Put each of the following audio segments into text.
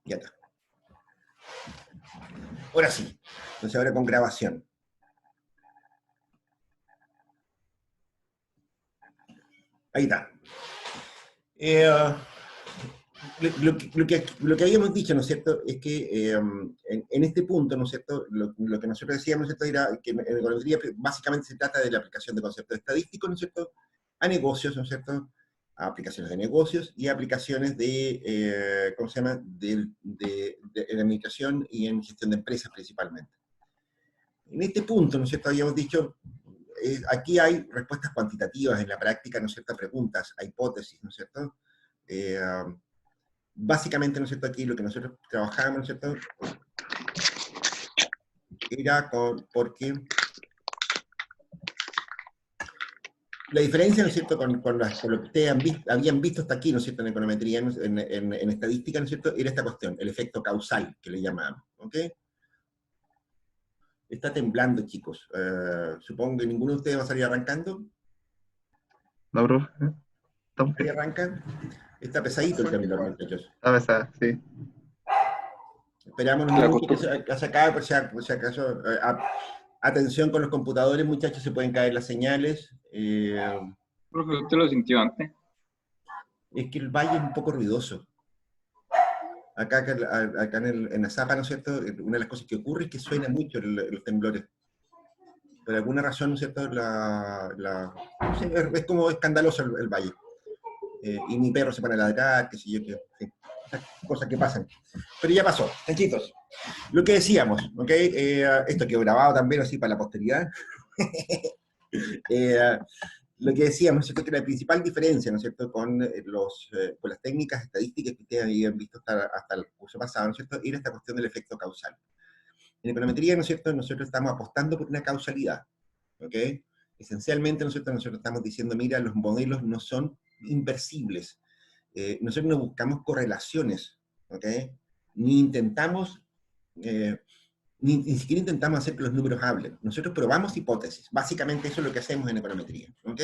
Ya está. Ahora sí. Entonces ahora con grabación. Ahí está. Lo que habíamos dicho, ¿no es cierto?, es que en este punto, ¿no es cierto?, lo que nosotros decíamos, ¿no es cierto?, era que en econometría básicamente se trata de la aplicación de conceptos estadísticos, ¿no es cierto?, a negocios, ¿no es cierto?, a aplicaciones de negocios y aplicaciones de, ¿cómo se llama?, en administración y en gestión de empresas principalmente. En este punto, ¿no es cierto?, habíamos dicho, aquí hay respuestas cuantitativas en la práctica, ¿no es cierto?, a preguntas, a hipótesis, ¿no es cierto?, básicamente, ¿no es cierto?, aquí lo que nosotros trabajábamos, ¿no es cierto?, era porque la diferencia, ¿no es cierto?, con lo que ustedes habían visto hasta aquí, ¿no es cierto?, en econometría, en estadística, ¿no es cierto?, era esta cuestión, el efecto causal, que le llamamos, ¿ok? Está temblando, chicos. Supongo que ninguno de ustedes va a salir arrancando. No, profe. Estamos Ahí bien. arrancan. Está pesadito el temblor, muchachos. Está pesada, sí. Esperamos un La minuto que costumbre. se acabe, por si acaso. Atención con los computadores, muchachos, se pueden caer las señales. Profe, ¿usted lo sintió antes? Es que el valle es un poco ruidoso. Acá en la Zapa, ¿no es cierto?, una de las cosas que ocurre es que suena mucho los temblores. Por alguna razón, ¿no es cierto?, no sé, es como escandaloso el valle. Y mi perro se pone a ladrar, qué sé yo, sí, esas cosas que pasan. Pero ya pasó, tranquilos. Lo que decíamos, ¿ok? Esto quedó grabado también así para la posteridad. Lo que decíamos, ¿no es cierto?, que la principal diferencia, ¿no es cierto?, con las técnicas estadísticas que ustedes habían visto hasta el curso pasado, ¿no es cierto?, era esta cuestión del efecto causal. En econometría, ¿no es cierto?, nosotros estamos apostando por una causalidad, ¿ok? Esencialmente, ¿no es cierto?, nosotros estamos diciendo, mira, los modelos no son inversibles. Nosotros no buscamos correlaciones, ¿ok? Ni intentamos, ni siquiera intentamos hacer que los números hablen. Nosotros probamos hipótesis. Básicamente eso es lo que hacemos en econometría, ¿ok?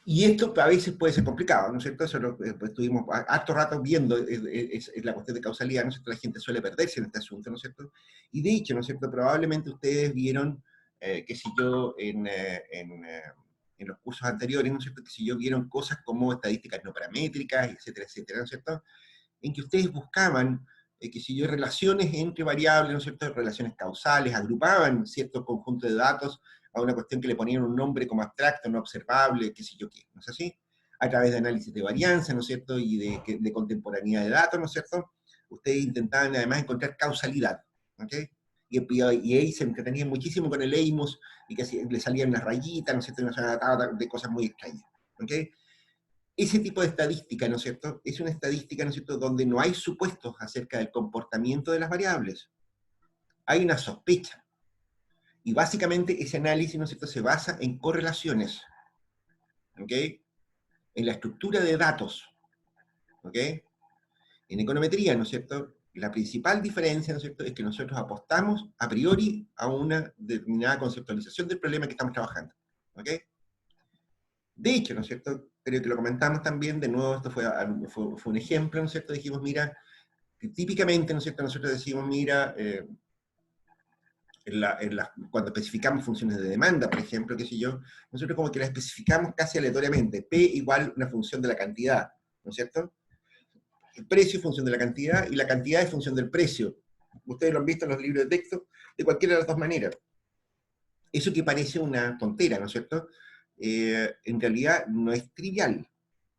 Y esto a veces puede ser complicado, ¿no es cierto? Eso pues, estuvimos harto rato viendo es la cuestión de causalidad, ¿no es cierto? La gente suele perderse en este asunto, ¿no es cierto? Y de hecho, ¿no es cierto? Probablemente ustedes vieron, qué sé yo, en los cursos anteriores, ¿no es cierto? Que si yo vieron cosas como estadísticas no paramétricas, etcétera, etcétera, ¿no es cierto? En que ustedes buscaban, qué sé yo, relaciones entre variables, ¿no es cierto? Relaciones causales, agrupaban cierto conjunto de datos a una cuestión que le ponían un nombre como abstracto, no observable, qué sé yo qué, ¿no es así? A través de análisis de varianza, ¿no es cierto? Y de contemporaneidad de datos, ¿no es cierto? Ustedes intentaban además encontrar causalidad, ¿ok? Y ahí se entretenían muchísimo con el EIMOS, y que le salían unas rayitas, ¿no es cierto? Y nos de cosas muy extrañas, ¿ok? Ese tipo de estadística, ¿no es cierto?, es una estadística, ¿no es cierto?, donde no hay supuestos acerca del comportamiento de las variables. Hay una sospecha. Y básicamente ese análisis, ¿no es cierto?, se basa en correlaciones, ¿ok? En la estructura de datos, ¿ok? En econometría, ¿no es cierto?, la principal diferencia, ¿no es cierto?, es que nosotros apostamos a priori a una determinada conceptualización del problema que estamos trabajando, ¿ok? De hecho, ¿no es cierto?, creo que lo comentamos también, de nuevo, esto fue un ejemplo, ¿no es cierto?, dijimos, mira, que típicamente, ¿no es cierto?, nosotros decimos, mira, cuando especificamos funciones de demanda, por ejemplo, qué sé yo, nosotros como que las especificamos casi aleatoriamente, P igual una función de la cantidad, ¿no es cierto? El precio es función de la cantidad, y la cantidad es función del precio. Ustedes lo han visto en los libros de texto, de cualquiera de las dos maneras. Eso que parece una tontera, ¿no es cierto?, en realidad no es trivial,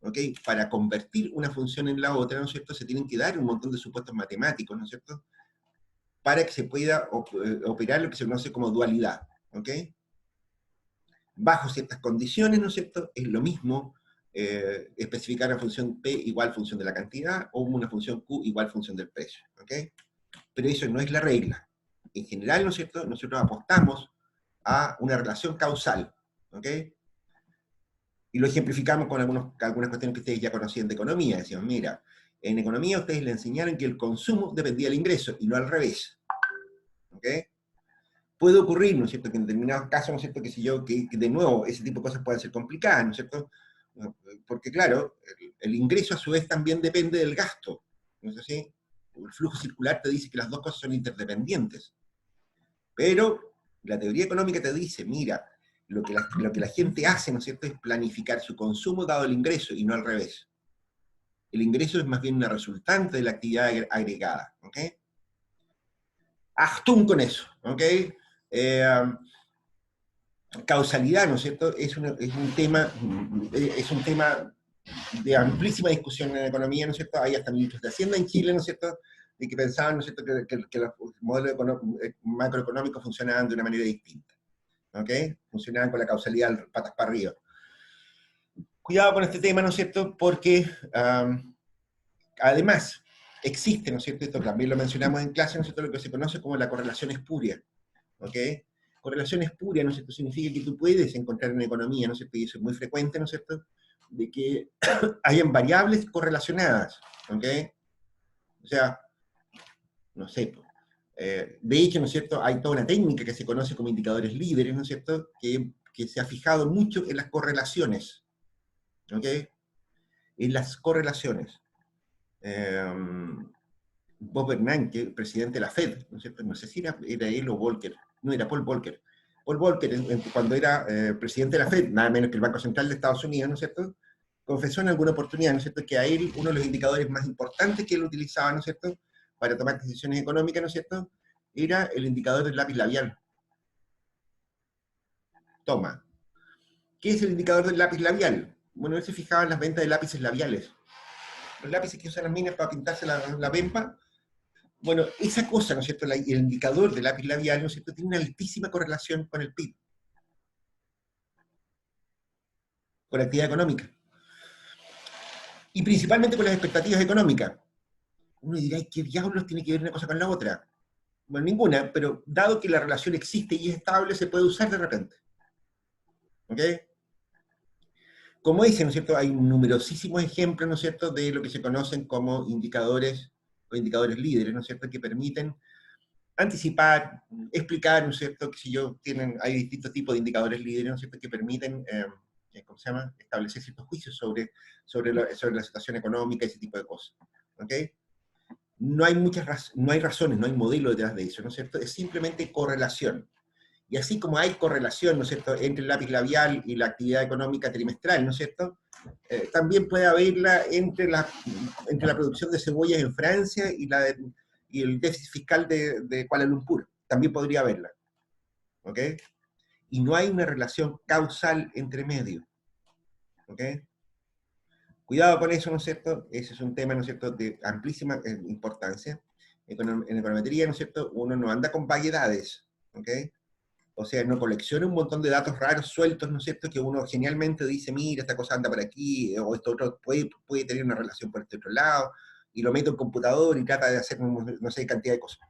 ¿ok? Para convertir una función en la otra, ¿no es cierto?, se tienen que dar un montón de supuestos matemáticos, ¿no es cierto?, para que se pueda operar lo que se conoce como dualidad, ¿ok? Bajo ciertas condiciones, ¿no es cierto?, es lo mismo especificar una función P igual función de la cantidad, o una función Q igual función del precio, ¿ok? Pero eso no es la regla. En general, ¿no es cierto?, nosotros apostamos a una relación causal, ¿ok? Y lo ejemplificamos con algunas cuestiones que ustedes ya conocían de economía. Decimos, mira, en economía ustedes le enseñaron que el consumo dependía del ingreso, y no al revés, ¿ok? Puede ocurrir, ¿no es cierto?, que en determinados casos, ¿no es cierto?, que de nuevo, ese tipo de cosas pueden ser complicadas, ¿no es cierto?, porque claro, el ingreso a su vez también depende del gasto, ¿no es así? El flujo circular te dice que las dos cosas son interdependientes. Pero la teoría económica te dice, mira, lo que la gente hace, ¿no es cierto?, es planificar su consumo dado el ingreso, y no al revés. El ingreso es más bien una resultante de la actividad agregada, ¿ok? Achtung con eso, ¿ok? Causalidad, ¿no es cierto?, es un tema de amplísima discusión en la economía, ¿no es cierto? Hay hasta ministros de Hacienda en Chile, ¿no es cierto?, de que pensaban, ¿no es cierto?, que los modelos macroeconómicos funcionaban de una manera distinta, ¿ok? Funcionaban con la causalidad patas para arriba. Cuidado con este tema, ¿no es cierto?, porque además existe, ¿no es cierto?, esto también lo mencionamos en clase, ¿no es cierto?, lo que se conoce como la correlación espuria, ¿ok? Correlación espuria, ¿no es cierto?, significa que tú puedes encontrar en economía, ¿no es cierto?, y eso es muy frecuente, ¿no es cierto?, de que hayan variables correlacionadas, ¿ok? O sea, no sé, de hecho, ¿no es cierto?, hay toda una técnica que se conoce como indicadores líderes, ¿no es cierto?, que se ha fijado mucho en las correlaciones, ¿ok? En las correlaciones. Bob Bernanke, presidente de la Fed, ¿no es cierto?, no sé si era él o Volcker, no, era Paul Volcker. Paul Volcker, cuando era presidente de la Fed, nada menos que el Banco Central de Estados Unidos, ¿no es cierto?, confesó en alguna oportunidad, ¿no es cierto?, que a él uno de los indicadores más importantes que él utilizaba, ¿no es cierto?, para tomar decisiones económicas, ¿no es cierto?, era el indicador del lápiz labial. Toma. ¿Qué es el indicador del lápiz labial? Bueno, él se fijaba en las ventas de lápices labiales. Los lápices que usan las minas para pintarse la pempa. Bueno, esa cosa, ¿no es cierto?, el indicador del lápiz labial, ¿no es cierto?, tiene una altísima correlación con el PIB, con la actividad económica. Y principalmente con las expectativas económicas. Uno dirá, ¿qué diablos tiene que ver una cosa con la otra? Bueno, ninguna, pero dado que la relación existe y es estable, se puede usar de repente. ¿Ok? Como dicen, ¿no es cierto?, hay numerosísimos ejemplos, ¿no es cierto?, de lo que se conocen como indicadores o indicadores líderes, ¿no es cierto?, que permiten anticipar, explicar, ¿no es cierto?, que si hay distintos tipos de indicadores líderes, ¿no es cierto?, que permiten, ¿cómo se llama?, establecer ciertos juicios sobre la situación económica y ese tipo de cosas. ¿Ok? No hay razones, no hay modelo detrás de eso, ¿no es cierto?, es simplemente correlación. Y así como hay correlación, ¿no es cierto?, entre el lápiz labial y la actividad económica trimestral, ¿no es cierto?, también puede haberla entre la producción de cebollas en Francia y el déficit fiscal de Kuala Lumpur. También podría haberla. ¿Ok? Y no hay una relación causal entre medio. ¿Ok? Cuidado con eso, ¿no es cierto? Ese es un tema, ¿no es cierto?, de amplísima importancia. En econometría, ¿no es cierto?, uno no anda con vaguedades. ¿Ok? O sea, no colecciona un montón de datos raros sueltos, ¿no es cierto?, que uno genialmente dice, mira, esta cosa anda por aquí, o esto otro puede tener una relación por este otro lado, y lo meto en computador y trata de hacer, no sé, cantidad de cosas.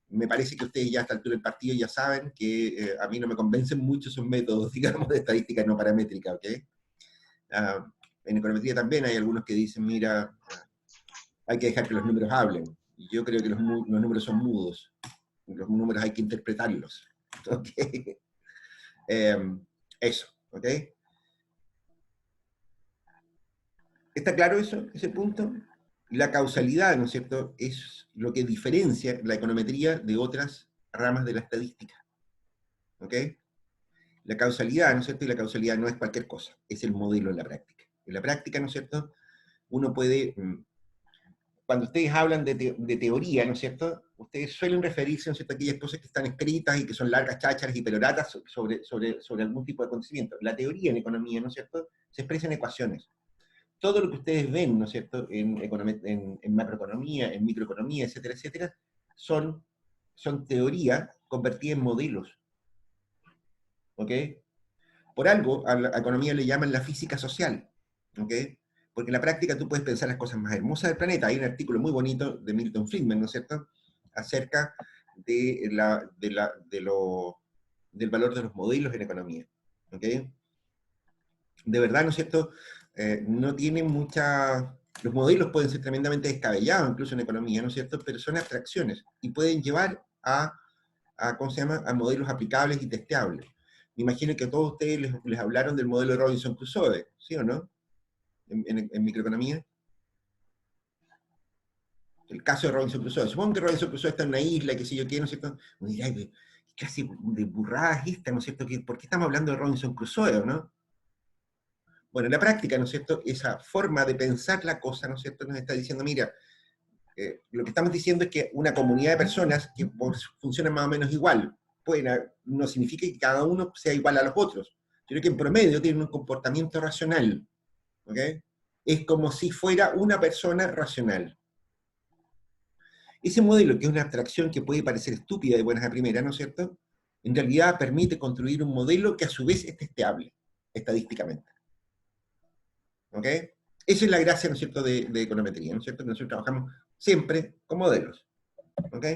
Me parece que ustedes ya a esta altura del partido ya saben que a mí no me convencen mucho esos métodos, digamos, de estadística no paramétrica, ¿ok? En econometría también hay algunos que dicen, mira, hay que dejar que los números hablen. Y yo creo que los números son mudos. Los números hay que interpretarlos. ¿Ok? Eso, ¿ok? ¿Está claro eso, ese punto? La causalidad, ¿no es cierto?, es lo que diferencia la econometría de otras ramas de la estadística. ¿Ok? La causalidad, ¿no es cierto? Y la causalidad no es cualquier cosa, es el modelo en la práctica. En la práctica, ¿no es cierto?, uno puede, cuando ustedes hablan de teoría, ¿no es cierto?, ustedes suelen referirse, ¿no es cierto?, a aquellas cosas que están escritas y que son largas chácharas y peroratas sobre algún tipo de acontecimiento. La teoría en economía, ¿no es cierto?, se expresa en ecuaciones. Todo lo que ustedes ven, ¿no es cierto?, en macroeconomía, en microeconomía, etcétera, etcétera, son teoría convertida en modelos. ¿Ok? Por algo a la economía le llaman la física social. ¿Ok? Porque en la práctica tú puedes pensar las cosas más hermosas del planeta. Hay un artículo muy bonito de Milton Friedman, ¿no es cierto?, acerca del valor de los modelos en economía. ¿Ok? De verdad, ¿no es cierto?, no tienen mucha... Los modelos pueden ser tremendamente descabellados, incluso en economía, ¿no es cierto?, pero son abstracciones y pueden llevar ¿cómo se llama?, a modelos aplicables y testeables. Me imagino que a todos ustedes les hablaron del modelo de Robinson Crusoe, ¿sí o no? en microeconomía? El caso de Robinson Crusoe. Supongo que Robinson Crusoe está en una isla, qué sé yo qué, ¿no es cierto? Uno dirá, ¿qué clase de burrada es esta, ¿no es cierto? ¿Por qué estamos hablando de Robinson Crusoe, no? Bueno, en la práctica, ¿no es cierto? Esa forma de pensar la cosa, ¿no es cierto? Nos está diciendo, mira, lo que estamos diciendo es que una comunidad de personas que funcionan más o menos igual, no significa que cada uno sea igual a los otros, sino que en promedio tienen un comportamiento racional, ¿ok? Es como si fuera una persona racional. Ese modelo, que es una abstracción que puede parecer estúpida de buenas a primeras, ¿no es cierto?, en realidad permite construir un modelo que a su vez es testeable, estadísticamente. ¿Ok? Esa es la gracia, ¿no es cierto?, de econometría, ¿no es cierto?, que nosotros trabajamos siempre con modelos. ¿Ok?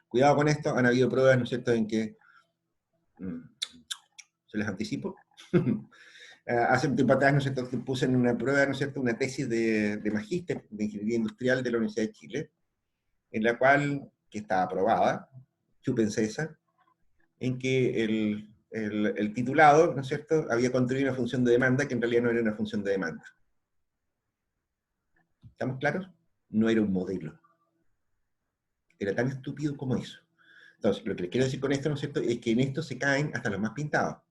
Cuidado con esto, han habido pruebas, ¿no es cierto?, en que, se les anticipo, hace un tiempo atrás, ¿no es cierto?, puse en una prueba, ¿no es cierto?, una tesis de magíster de Ingeniería Industrial de la Universidad de Chile, en la cual, que está aprobada, chúpense esa, en que el titulado, ¿no es cierto?, había construido una función de demanda que en realidad no era una función de demanda. ¿Estamos claros? No era un modelo. Era tan estúpido como eso. Entonces, lo que les quiero decir con esto, ¿no es cierto?, es que en esto se caen hasta los más pintados.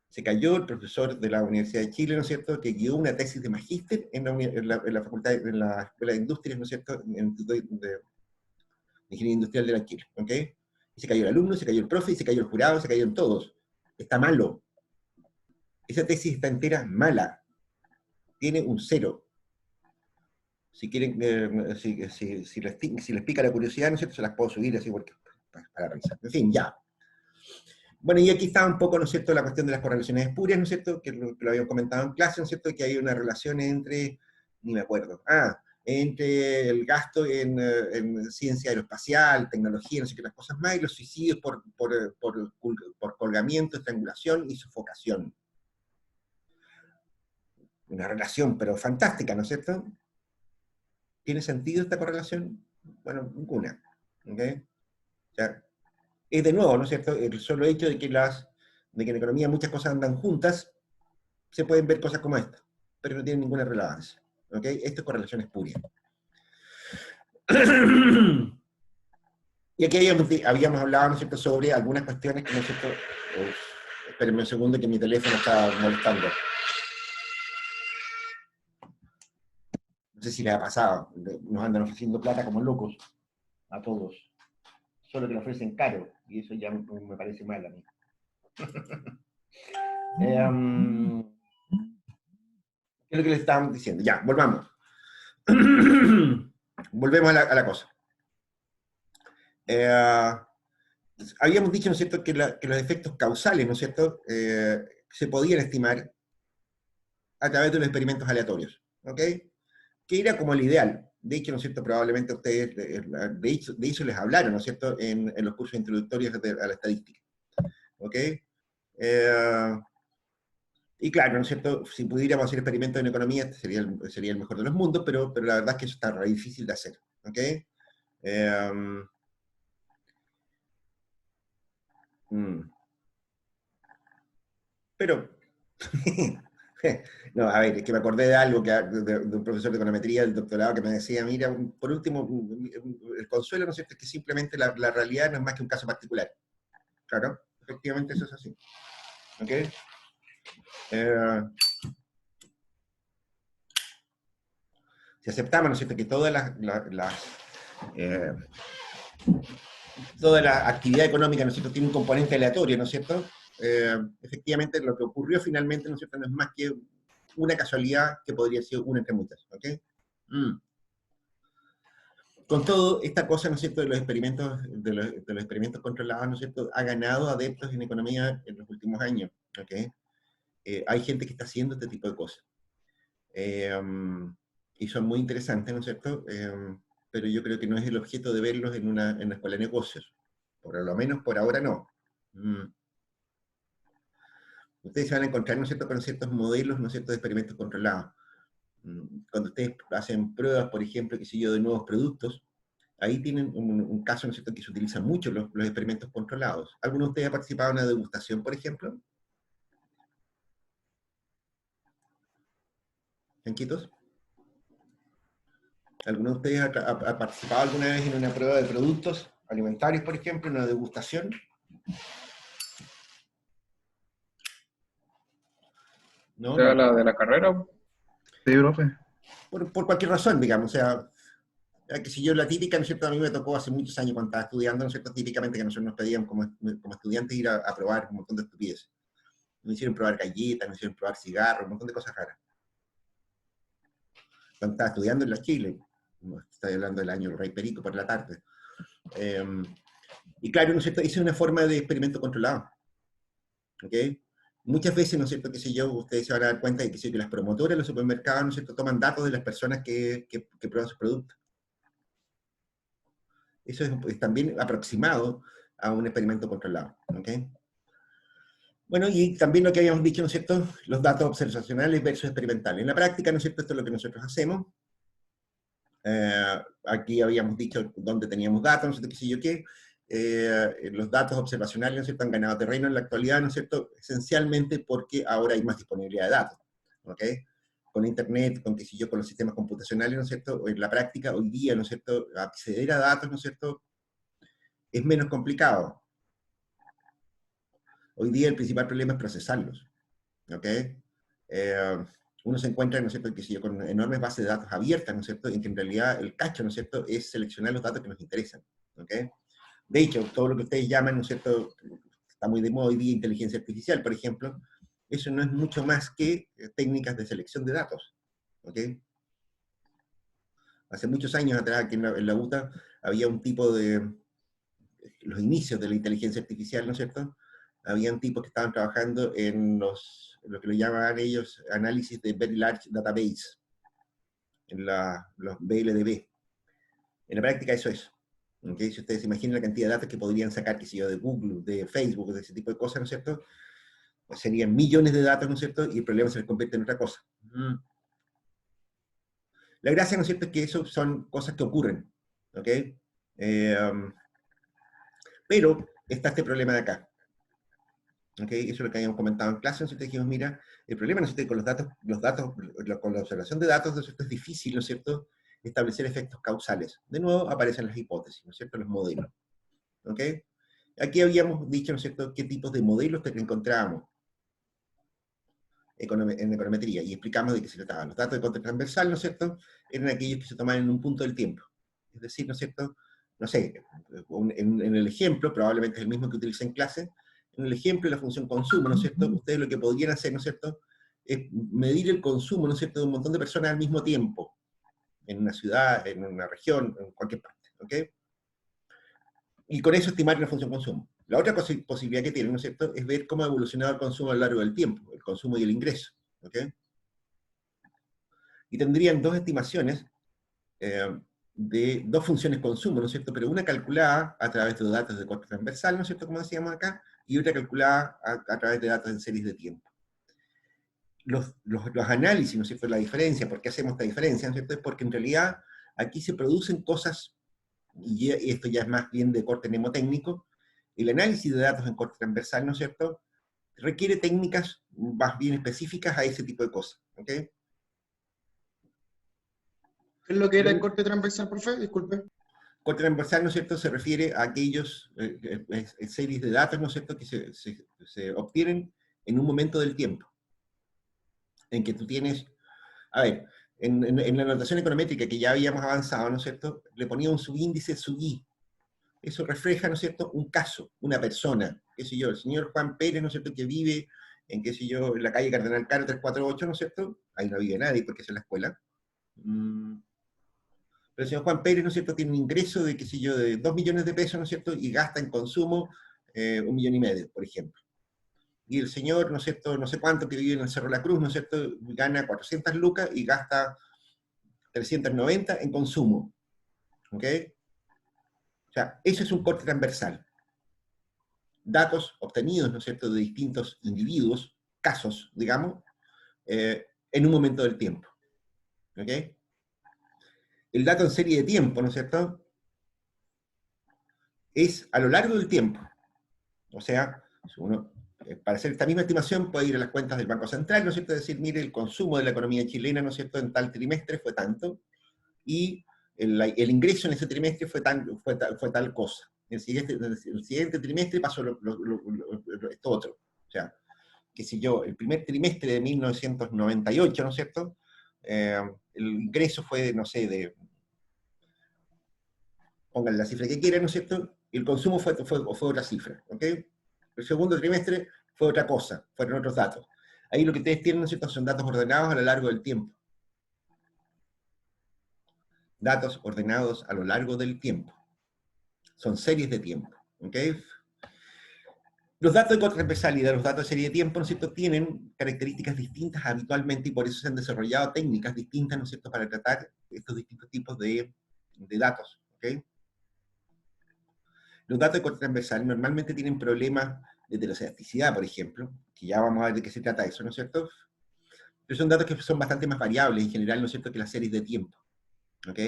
Se cayó el profesor de la Universidad de Chile, ¿no es cierto?, que guió una tesis de magíster en la facultad, en la Escuela de Industrias, ¿no es cierto?, en el Instituto de Ingeniería Industrial de la Chile, ¿ok? Y se cayó el alumno, se cayó el profe, y se cayó el jurado, se cayeron todos. Está malo. Esa tesis está entera mala. Tiene un 0. Si quieren, si les pica la curiosidad, ¿no es cierto?, se las puedo subir así porque, para revisar. En fin, ya. Bueno, y aquí está un poco, ¿no es cierto?, la cuestión de las correlaciones espurias, ¿no es cierto?, que lo habíamos comentado en clase, ¿no es cierto?, que hay una relación entre, ni me acuerdo, entre el gasto en ciencia aeroespacial, tecnología, no sé qué, las cosas más, y los suicidios por colgamiento, estrangulación y sofocación. Una relación, pero fantástica, ¿no es cierto? ¿Tiene sentido esta correlación? Bueno, ninguna. ¿Okay? O sea, es de nuevo, ¿no es cierto?, el solo hecho de que en economía muchas cosas andan juntas, se pueden ver cosas como esta, pero no tienen ninguna relevancia. ¿Okay? Esto es correlación espuria. Y aquí habíamos hablado, ¿no es cierto?, sobre algunas cuestiones que, ¿no es cierto? Espérenme un segundo que mi teléfono está molestando. No sé si les ha pasado, nos andan ofreciendo plata como locos a todos. Solo que lo ofrecen caro, y eso ya me parece mal a mí. ¿Qué es lo que les estábamos diciendo? Ya, volvamos. Volvemos a la cosa. Habíamos dicho, ¿no es cierto?, que los efectos causales, ¿no es cierto?, se podían estimar a través de los experimentos aleatorios, ¿ok? Que era como el ideal. De hecho, ¿no es cierto?, probablemente ustedes, de hecho les hablaron, ¿no es cierto?, en los cursos introductorios a la estadística, ¿ok? Y claro, ¿no es cierto?, si pudiéramos hacer experimentos en economía, este sería el mejor de los mundos, pero la verdad es que eso está re difícil de hacer, ¿ok? Pero, no, a ver, es que me acordé de algo, de un profesor de econometría del doctorado que me decía, mira, por último, el consuelo, ¿no es cierto?, es que simplemente la realidad no es más que un caso particular. Claro, efectivamente eso es así. ¿Ok? Si aceptamos, ¿no es cierto?, que toda la actividad económica, ¿no es cierto?, tiene un componente aleatorio, ¿no es cierto?, efectivamente lo que ocurrió finalmente, ¿no es cierto?, no es más que una casualidad que podría ser una entre muchas. ¿Ok? Con todo, esta cosa, ¿no es cierto?, de los experimentos controlados, ¿no es cierto?, ha ganado adeptos en economía en los últimos años. ¿Ok? Hay gente que está haciendo este tipo de cosas. Y son muy interesantes, ¿no es cierto? Pero yo creo que no es el objeto de verlos en una escuela de negocios. Por lo menos por ahora no. Ustedes se van a encontrar, ¿no es cierto?, con ciertos modelos, ¿no es cierto?, de experimentos controlados. Cuando ustedes hacen pruebas, por ejemplo, qué sé yo, de nuevos productos, ahí tienen un caso, ¿no es cierto?, que se utilizan mucho los experimentos controlados. ¿Alguno de ustedes ha participado en una degustación, por ejemplo? ¿Yanquitos? ¿Alguno de ustedes ha participado alguna vez en una prueba de productos alimentarios, por ejemplo, en una degustación? ¿No? ¿Era la de la carrera? Sí, profe. Por cualquier razón, digamos, o sea, que si yo la típica, ¿no es cierto? A mí me tocó hace muchos años cuando estaba estudiando, ¿no es cierto? Típicamente que nosotros nos pedían como estudiantes ir a probar un montón de estupideces. Nos hicieron probar galletas, nos hicieron probar cigarros, un montón de cosas raras. Cuando estaba estudiando en la Chile, estoy hablando del año Rey Perico por la tarde. Y claro, ¿no es cierto? Esa es una forma de experimento controlado. ¿Ok? Muchas veces, ¿no es cierto? Que si yo, ustedes se van a dar cuenta de que, que las promotoras de los supermercados, ¿no es cierto?, toman datos de las personas que prueban sus productos. Eso es también aproximado a un experimento controlado. ¿Ok? Bueno, y también lo que habíamos dicho, ¿no es cierto?, los datos observacionales versus experimentales. En la práctica, ¿no es cierto?, esto es lo que nosotros hacemos. Aquí habíamos dicho dónde teníamos datos, no sé qué sé yo qué. Los datos observacionales, ¿no es cierto?, han ganado terreno en la actualidad, ¿no es cierto?, esencialmente porque ahora hay más disponibilidad de datos. ¿Ok? Con Internet, con qué sé yo, con los sistemas computacionales, ¿no es cierto?, en la práctica, hoy día, ¿no es cierto?, acceder a datos, ¿no es cierto?, es menos complicado. Hoy día el principal problema es procesarlos. ¿Ok? Uno se encuentra, ¿no es cierto?, con enormes bases de datos abiertas, ¿no es cierto?, en que en realidad el cacho, ¿no es cierto?, es seleccionar los datos que nos interesan. ¿Ok? De hecho, todo lo que ustedes llaman, ¿no es cierto?, está muy de moda hoy día, inteligencia artificial, por ejemplo, eso no es mucho más que técnicas de selección de datos. ¿Ok? Hace muchos años atrás, aquí en la UTA, había un tipo de, los inicios de la inteligencia artificial, ¿no es cierto?, habían tipos que estaban trabajando en lo que lo llamaban ellos análisis de Very Large Database, en los BLDB. En la práctica eso es. ¿Okay? Si ustedes se imaginan la cantidad de datos que podrían sacar, qué sé yo, de Google, de Facebook, de ese tipo de cosas, ¿no es cierto?, pues serían millones de datos, ¿no es cierto?, y el problema se les convierte en otra cosa. La gracia, ¿no es cierto?, es que eso son cosas que ocurren. ¿Ok? Pero está este problema de acá. ¿Okay? Eso es lo que habíamos comentado en clase, nosotros dijimos, mira, el problema, ¿no es cierto?, con con la observación de datos, ¿no es cierto?, es difícil, ¿no es cierto?, establecer efectos causales. De nuevo aparecen las hipótesis, ¿no es cierto?, los modelos. ¿Ok? Aquí habíamos dicho, ¿no es cierto?, qué tipos de modelos encontrábamos en econometría, y explicamos de qué se trataban. Los datos de corte transversal, ¿no es cierto?, eran aquellos que se tomaban en un punto del tiempo. Es decir, ¿no es cierto?, no sé, en el ejemplo, probablemente es el mismo que utilicé en clase, en el ejemplo de la función consumo, ¿no es cierto?, ustedes lo que podrían hacer, ¿no es cierto?, es medir el consumo, ¿no es cierto?, de un montón de personas al mismo tiempo, en una ciudad, en una región, en cualquier parte. ¿Ok? Y con eso estimar la función consumo. La otra posibilidad que tienen, ¿no es cierto?, es ver cómo ha evolucionado el consumo a lo largo del tiempo, el consumo y el ingreso. ¿Ok? Y tendrían dos estimaciones de dos funciones consumo, ¿no es cierto?, pero una calculada a través de los datos de corte transversal, ¿no es cierto?, como decíamos acá, y otra calculada a través de datos en series de tiempo. Los análisis, ¿no es cierto?, la diferencia, ¿por qué hacemos esta diferencia?, ¿no es cierto?, es porque en realidad aquí se producen cosas, y esto ya es más bien de corte mnemotécnico, el análisis de datos en corte transversal, ¿no es cierto?, requiere técnicas más bien específicas a ese tipo de cosas. ¿Ok? ¿Qué es lo que era el corte transversal, profe? Disculpe. Corte transversal, ¿no es cierto?, se refiere a aquellos series de datos, ¿no es cierto?, que se obtienen en un momento del tiempo, en que tú tienes, a ver, en la notación econométrica que ya habíamos avanzado, ¿no es cierto?, le ponía un subíndice sub i. Eso refleja, ¿no es cierto?, un caso, una persona, qué sé yo, el señor Juan Pérez, ¿no es cierto?, que vive en, qué sé yo, en la calle Cardenal Caro 348, ¿no es cierto?, ahí no vive nadie porque es en la escuela. Pero el señor Juan Pérez, ¿no es cierto?, tiene un ingreso de, qué sé yo, de 2 millones de pesos, ¿no es cierto?, y gasta en consumo 1,5 millones, por ejemplo. Y el señor, ¿no es cierto?, no sé cuánto, que vive en el Cerro La Cruz, ¿no es cierto?, gana 400 lucas y gasta 390 en consumo. ¿Ok? O sea, eso es un corte transversal. Datos obtenidos, ¿no es cierto?, de distintos individuos, casos, digamos, en un momento del tiempo. ¿Ok? El dato en serie de tiempo, ¿no es cierto?, es a lo largo del tiempo. O sea, si uno para hacer esta misma estimación puede ir a las cuentas del Banco Central, ¿no es cierto? Es decir, mire, el consumo de la economía chilena, ¿no es cierto?, en tal trimestre fue tanto, y el ingreso en ese trimestre fue tal cosa. El siguiente trimestre pasó esto otro. O sea, qué sé yo, el primer trimestre de 1998, ¿no es cierto?, el ingreso fue de, no sé, pónganle la cifra que quieran, ¿no es cierto?, y el consumo fue otra cifra, ¿ok? El segundo trimestre fue otra cosa, fueron otros datos. Ahí lo que ustedes tienen, ¿no es cierto?, son datos ordenados a lo largo del tiempo. Datos ordenados a lo largo del tiempo. Son series de tiempo, ¿ok? Los datos de corte transversal y los datos de serie de tiempo, ¿no es cierto?, tienen características distintas habitualmente y por eso se han desarrollado técnicas distintas, ¿no es cierto?, para tratar estos distintos tipos de datos, ¿ok? Los datos de corte transversal normalmente tienen problemas de heterocedasticidad, por ejemplo, que ya vamos a ver de qué se trata eso, ¿no es cierto? Pero son datos que son bastante más variables en general, ¿no es cierto?, que las series de tiempo, ¿ok?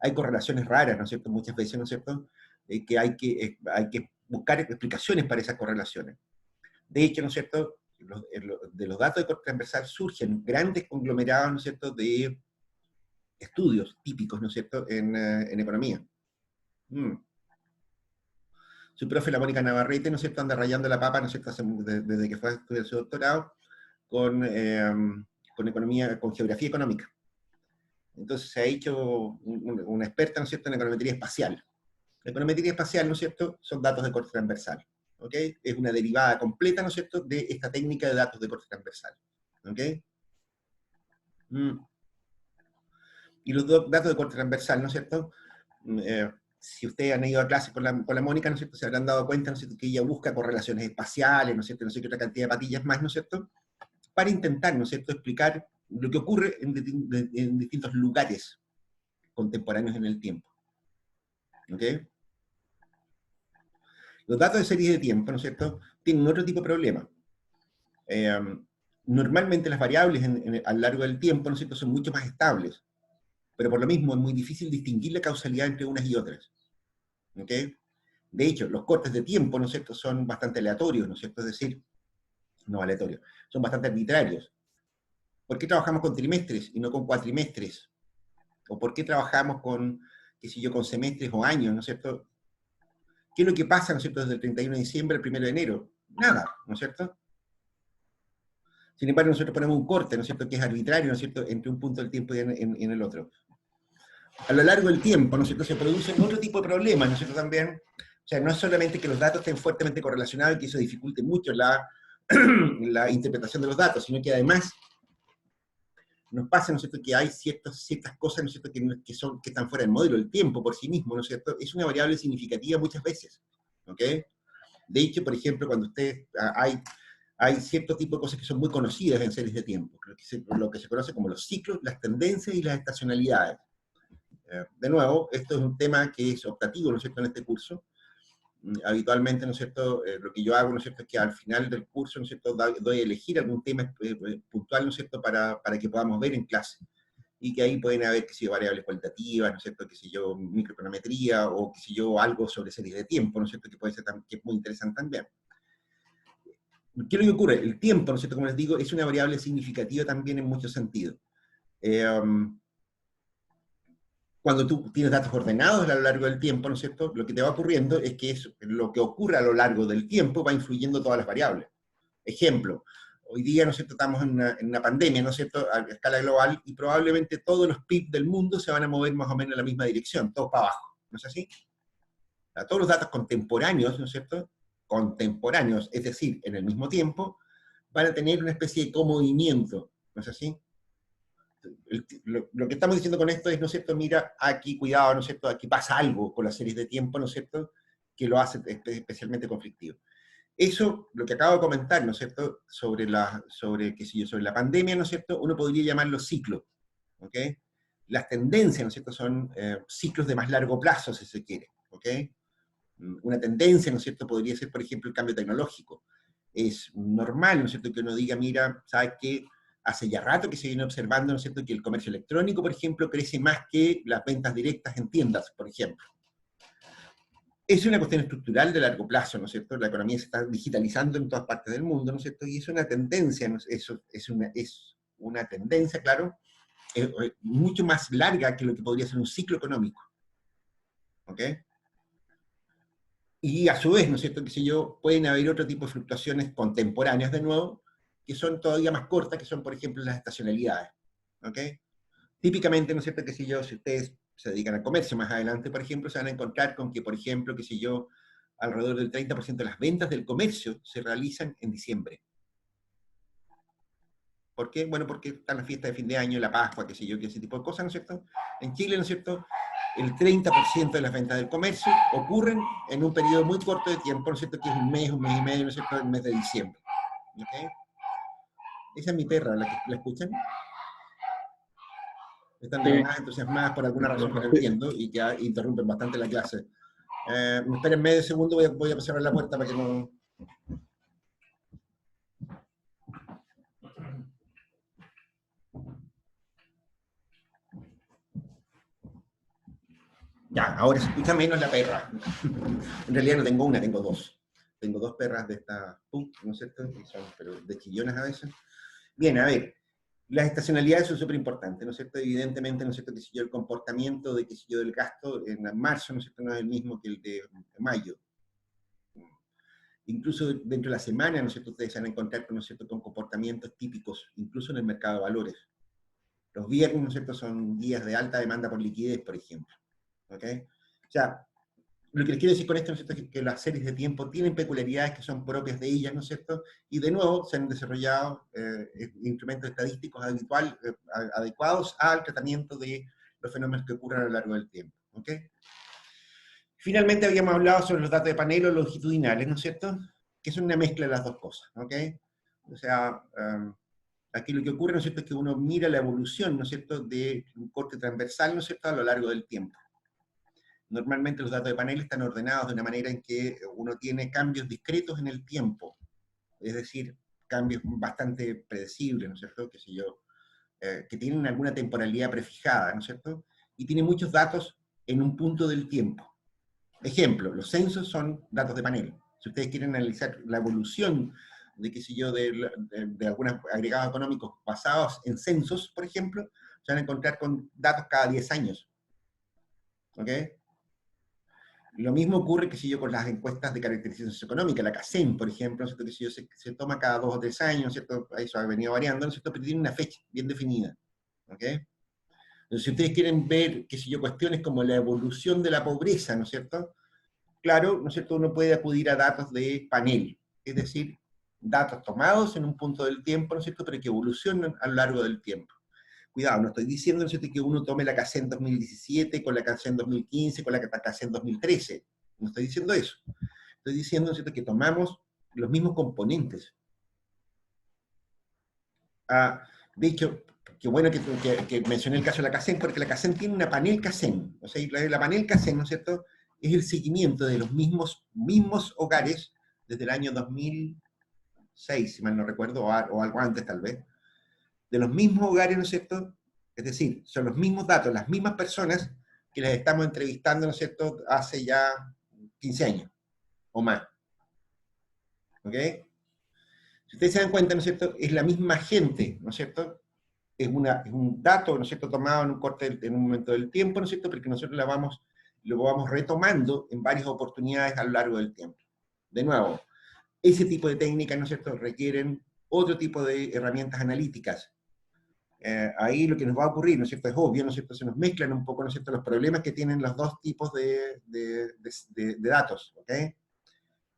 Hay correlaciones raras, ¿no es cierto?, muchas veces, ¿no es cierto?, que hay que buscar explicaciones para esas correlaciones. De hecho, ¿no es cierto?, de los datos de corte transversal surgen grandes conglomerados, ¿no es cierto?, de estudios típicos, ¿no es cierto?, en economía. Su profe, la Mónica Navarrete, ¿no es cierto?, anda rayando la papa, ¿no es cierto?, desde que fue a estudiar su doctorado, con economía, con geografía económica. Entonces se ha hecho una experta, ¿no es cierto?, en econometría espacial. La econometría espacial, ¿no es cierto?, son datos de corte transversal, ¿ok? Es una derivada completa, ¿no es cierto?, de esta técnica de datos de corte transversal, ¿ok? Y los datos de corte transversal, ¿no es cierto?, si ustedes han ido a clase con la Mónica, ¿no es cierto?, se habrán dado cuenta, ¿no es cierto?, que ella busca correlaciones espaciales, ¿no es cierto?, no sé qué otra cantidad de patillas más, ¿no es cierto?, para intentar, ¿no es cierto?, explicar lo que ocurre en distintos lugares contemporáneos en el tiempo, ¿ok? Los datos de series de tiempo, ¿no es cierto?, tienen otro tipo de problema. Normalmente las variables a lo largo del tiempo, ¿no es cierto?, son mucho más estables, pero por lo mismo es muy difícil distinguir la causalidad entre unas y otras, ¿ok? De hecho, los cortes de tiempo, ¿no es cierto?, son bastante aleatorios, ¿no es cierto?, es decir, no aleatorios, son bastante arbitrarios. ¿Por qué trabajamos con trimestres y no con cuatrimestres? ¿O por qué trabajamos con, qué sé yo, con semestres o años, ¿no es cierto? ¿Qué es lo que pasa, ¿no es cierto?, desde el 31 de diciembre al 1 de enero? Nada, ¿no es cierto? Sin embargo, nosotros ponemos un corte, ¿no es cierto?, que es arbitrario, ¿no es cierto?, entre un punto del tiempo y en el otro. A lo largo del tiempo, ¿no es cierto?, se producen otro tipo de problemas, ¿no es cierto?, también. O sea, no es solamente que los datos estén fuertemente correlacionados y que eso dificulte mucho la interpretación de los datos, sino que además nos pasa, ¿no es cierto?, que hay ciertas cosas, ¿no es cierto?, que están fuera del modelo. El tiempo por sí mismo, ¿no es cierto?, es una variable significativa muchas veces, ¿ok? De hecho, por ejemplo, cuando hay cierto tipo de cosas que son muy conocidas en series de tiempo, lo que se conoce como los ciclos, las tendencias y las estacionalidades. De nuevo, esto es un tema que es optativo, ¿no es cierto?, en este curso. Habitualmente, ¿no es cierto?, lo que yo hago, ¿no es cierto?, es que al final del curso, ¿no es cierto?, doy a elegir algún tema puntual, ¿no es cierto?, para que podamos ver en clase. Y que ahí pueden haber, qué sé yo, variables cualitativas, ¿no es cierto?, qué sé yo, microeconometría, o qué sé yo, algo sobre series de tiempo, ¿no es cierto?, que puede ser que es muy interesante también. ¿Qué es lo que ocurre? El tiempo, ¿no es cierto?, como les digo, es una variable significativa también en muchos sentidos. Cuando tú tienes datos ordenados a lo largo del tiempo, ¿no es cierto?, lo que te va ocurriendo es que lo que ocurre a lo largo del tiempo va influyendo todas las variables. Ejemplo, hoy día, ¿no es cierto?, estamos en una pandemia, ¿no es cierto?, a escala global, y probablemente todos los PIB del mundo se van a mover más o menos en la misma dirección, todos para abajo, ¿no es así? Todos los datos contemporáneos, ¿no es cierto?, contemporáneos, es decir, en el mismo tiempo, van a tener una especie de comovimiento, ¿no es así? Lo que estamos diciendo con esto es, ¿no es cierto?, mira, aquí, cuidado, ¿no es cierto?, aquí pasa algo con las series de tiempo, ¿no es cierto?, que lo hace especialmente conflictivo. Eso, lo que acabo de comentar, ¿no es cierto?, sobre la pandemia, ¿no es cierto?, uno podría llamarlo ciclo, ¿ok? Las tendencias, ¿no es cierto?, son ciclos de más largo plazo, si se quiere, ¿ok? Una tendencia, ¿no es cierto?, podría ser, por ejemplo, el cambio tecnológico. Es normal, ¿no es cierto?, que uno diga, mira, ¿sabes qué? Hace ya rato que se viene observando, ¿no es cierto?, que el comercio electrónico, por ejemplo, crece más que las ventas directas en tiendas, por ejemplo. Es una cuestión estructural de largo plazo, ¿no es cierto? La economía se está digitalizando en todas partes del mundo, ¿no es cierto? Y es una tendencia, ¿no? Es una tendencia, claro, mucho más larga que lo que podría ser un ciclo económico, ¿ok? Y a su vez, ¿no es cierto?, qué sé yo, pueden haber otro tipo de fluctuaciones contemporáneas de nuevo, que son todavía más cortas, que son, por ejemplo, las estacionalidades, ¿ok? Típicamente, ¿no es cierto?, qué sé yo, si ustedes se dedican al comercio más adelante, por ejemplo, se van a encontrar con que, por ejemplo, qué sé yo, alrededor del 30% de las ventas del comercio se realizan en diciembre. ¿Por qué? Bueno, porque están las fiestas de fin de año, la Pascua, qué sé yo, que ese tipo de cosas, ¿no es cierto? En Chile, ¿no es cierto?, el 30% de las ventas del comercio ocurren en un periodo muy corto de tiempo, ¿no es cierto?, que es un mes y medio, ¿no es cierto?, el mes de diciembre. ¿Ok? Esa es mi perra, ¿la escuchan? Están Sí. más entusiasmadas por alguna razón que no entiendo y que interrumpen bastante la clase. Me esperen medio segundo, voy a cerrar la puerta para que no... Ya, ahora se escucha menos la perra. En realidad no tengo una, tengo dos. Tengo dos perras de esta pug, ¿no es cierto? Que son, pero de chillonas a veces. Bien, a ver, las estacionalidades son súper importantes, ¿no es cierto? Evidentemente, ¿no es cierto?, que si yo el comportamiento de que si yo del gasto en marzo, ¿no es cierto?, no es el mismo que el de mayo. Incluso dentro de la semana, ¿no es cierto?, ustedes se van a encontrar, ¿no es cierto?, con comportamientos típicos, incluso en el mercado de valores. Los viernes, ¿no es cierto?, son días de alta demanda por liquidez, por ejemplo. ¿Ok? O sea, lo que les quiero decir con esto, ¿no es cierto?, es que las series de tiempo tienen peculiaridades que son propias de ellas, ¿no es cierto? Y de nuevo se han desarrollado instrumentos estadísticos adecuados al tratamiento de los fenómenos que ocurren a lo largo del tiempo. ¿Ok? Finalmente habíamos hablado sobre los datos de panel o longitudinales, ¿no es cierto?, que son una mezcla de las dos cosas. ¿Ok? O sea, aquí lo que ocurre, ¿no es cierto?, es que uno mira la evolución, ¿no es cierto?, de un corte transversal, ¿no es cierto?, a lo largo del tiempo. Normalmente los datos de panel están ordenados de una manera en que uno tiene cambios discretos en el tiempo, es decir, cambios bastante predecibles, ¿no es cierto?, qué sé yo, que tienen alguna temporalidad prefijada, ¿no es cierto?, y tiene muchos datos en un punto del tiempo. Ejemplo, los censos son datos de panel. Si ustedes quieren analizar la evolución de, qué sé yo, de algunos agregados económicos basados en censos, por ejemplo, se van a encontrar con datos cada 10 años. ¿Ok? Lo mismo ocurre, que si yo, con las encuestas de caracterización socioeconómica, la CACEN, por ejemplo, ¿no? Que si yo se toma cada 2 o 3 años, ¿cierto? Eso ha venido variando, ¿no es cierto?, pero tiene una fecha bien definida. ¿Ok? Entonces, si ustedes quieren ver, qué sé yo, cuestiones como la evolución de la pobreza, ¿no es cierto?, claro, ¿no es cierto?, uno puede acudir a datos de panel, es decir, datos tomados en un punto del tiempo, ¿no es cierto?, pero que evolucionan a lo largo del tiempo. Cuidado, no estoy diciendo, ¿no es cierto?, que uno tome la CACEN 2017 con la CACEN 2015, con la CACEN 2013. No estoy diciendo eso. Estoy diciendo, ¿no es cierto?, que tomamos los mismos componentes. De hecho, qué bueno que mencioné el caso de la CACEN, porque la CACEN tiene una panel CACEN. O sea, la panel CACEN, ¿no es cierto?, es el seguimiento de los mismos hogares desde el año 2006, si mal no recuerdo, o algo antes tal vez, de los mismos hogares, ¿no es cierto? Es decir, son los mismos datos, las mismas personas que les estamos entrevistando, ¿no es cierto?, hace ya 15 años o más. ¿Ok? Si ustedes se dan cuenta, ¿no es cierto?, es la misma gente, ¿no es cierto? Es un dato, ¿no es cierto?, tomado en un corte, en un momento del tiempo, ¿no es cierto?, porque nosotros lo vamos retomando en varias oportunidades a lo largo del tiempo. De nuevo, ese tipo de técnicas, ¿no es cierto?, requieren otro tipo de herramientas analíticas. Ahí lo que nos va a ocurrir, ¿no es cierto?, es obvio, ¿no es cierto?, se nos mezclan un poco, ¿no es cierto?, los problemas que tienen los dos tipos de datos, ¿ok?